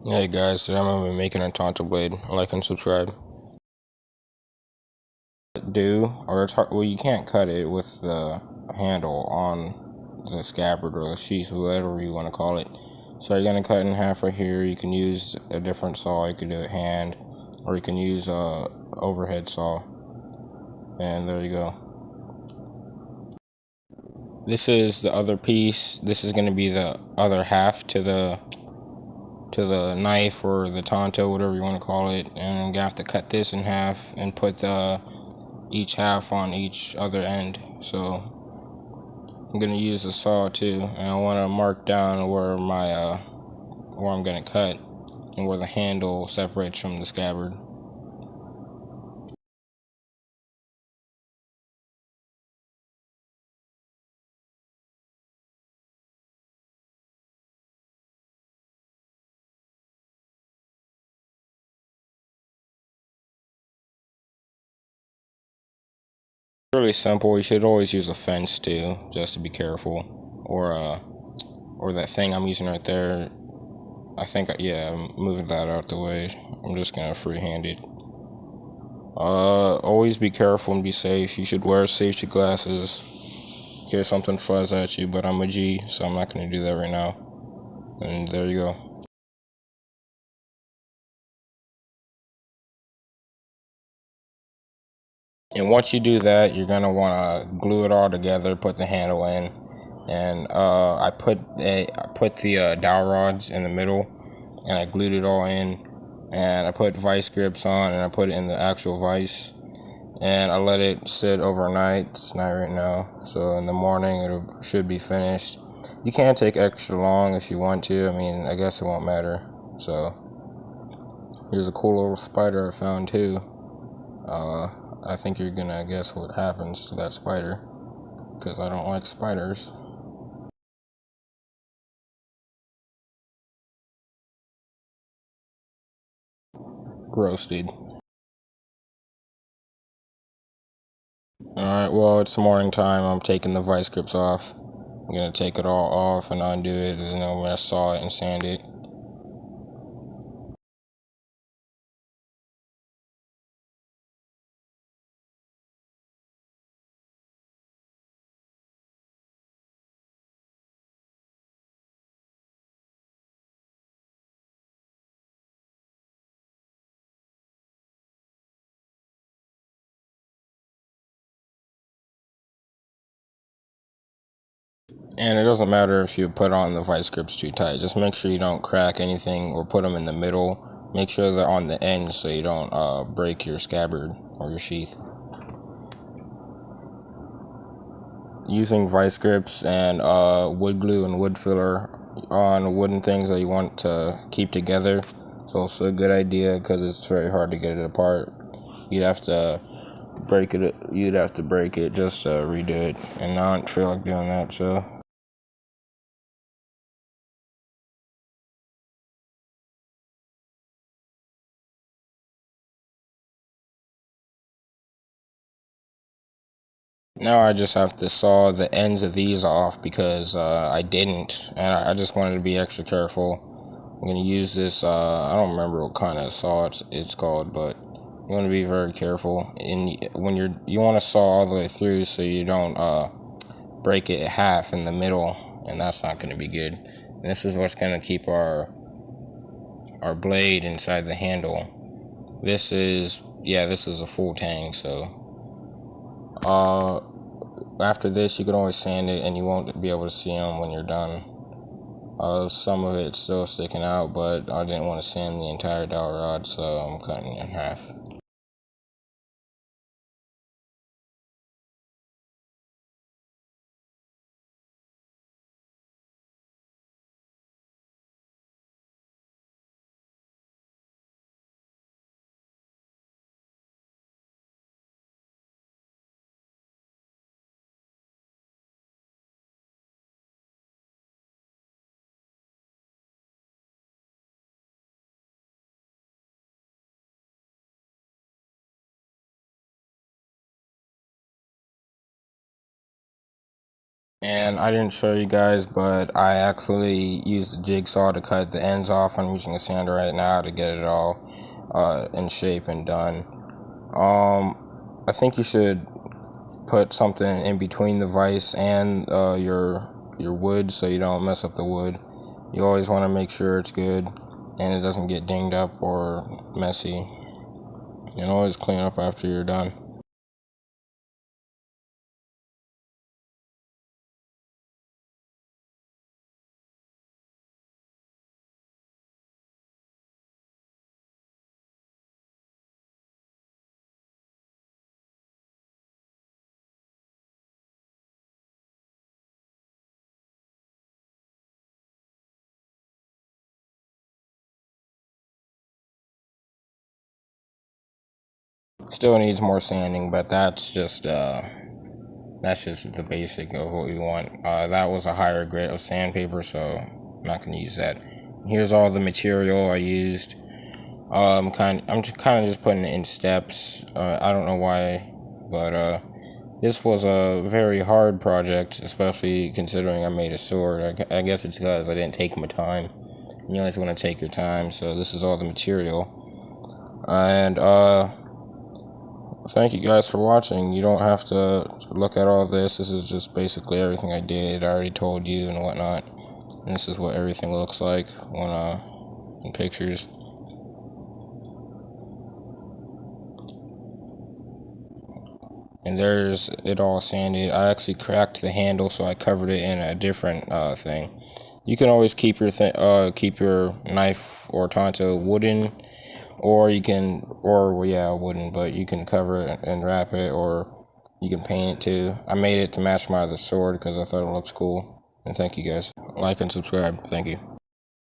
Hey guys, today I'm gonna be making a Tanto blade. Like and subscribe. Well, you can't cut it with the handle on the scabbard or the sheath, whatever you want to call it. So you're gonna cut it in half right here. You can use a different saw. You can do it hand, or you can use a overhead saw. And there you go. This is the other piece. This is gonna be the other half to the knife or the Tanto, whatever you want to call it. And you have to cut this in half and put each half on each other end. So I'm gonna use a saw too, and I want to mark down where I'm gonna cut and where the handle separates from the scabbard. Really simple. You should always use a fence too, just to be careful, or that thing I'm using right there. I think I'm moving that out the way. I'm just gonna freehand it. Always be careful and be safe. You should wear safety glasses in case something flies at you, but I'm a G, so I'm not gonna do that right now. And there you go. And once you do that, you're gonna wanna glue it all together, put the handle in, and I put the dowel rods in the middle, and I glued it all in, and I put vice grips on, and I put it in the actual vice, and I let it sit overnight. It's night right now, so in the morning it should be finished. You can take extra long if you want to. I mean, I guess it won't matter. So here's a cool little spider I found too. I think you're gonna guess what happens to that spider, because I don't like spiders. Roasted. Alright, well, it's morning time. I'm taking the vice grips off. I'm gonna take it all off and undo it, and then I'm gonna saw it and sand it. And it doesn't matter if you put on the vice grips too tight. Just make sure you don't crack anything or put them in the middle. Make sure they're on the end so you don't break your scabbard or your sheath. Using vice grips and wood glue and wood filler on wooden things that you want to keep together is also a good idea, because it's very hard to get it apart. You'd have to break it just to redo it, and I don't feel like doing that, so now I just have to saw the ends of these off, because I didn't, and I just wanted to be extra careful. I'm gonna use this. I don't remember what kind of saw it's called, but you want to be very careful. And when you want to saw all the way through, so you don't break it in half in the middle, and that's not gonna be good. And this is what's gonna keep our blade inside the handle. This is a full tang. So after this, you can always sand it, and you won't be able to see them when you're done. Some of it's still sticking out, but I didn't want to sand the entire dowel rod, so I'm cutting it in half. And I didn't show you guys, but I actually used the jigsaw to cut the ends off. I'm using a sander right now to get it all in shape and done. I think you should put something in between the vise and your wood so you don't mess up the wood. You always want to make sure it's good and it doesn't get dinged up or messy. And always clean up after you're done. Still needs more sanding, but that's just the basic of what we want. That was a higher grade of sandpaper, so I'm not gonna use that. Here's all the material I used. I'm just kind of just putting it in steps. I don't know why, but this was a very hard project, especially considering I made a sword. I guess it's because I didn't take my time. You always want to take your time, so this is all the material. And thank you guys for watching. You don't have to look at all this. This is just basically everything I did. I already told you and whatnot. And this is what everything looks like when in pictures. And there's it all sanded. I actually cracked the handle, so I covered it in a different thing. You can always keep your keep your knife or Tanto wooden, or you can, wooden, but you can cover it and wrap it, or you can paint it too. I made it to match the sword because I thought it looks cool. And thank you guys. Like and subscribe. Thank you.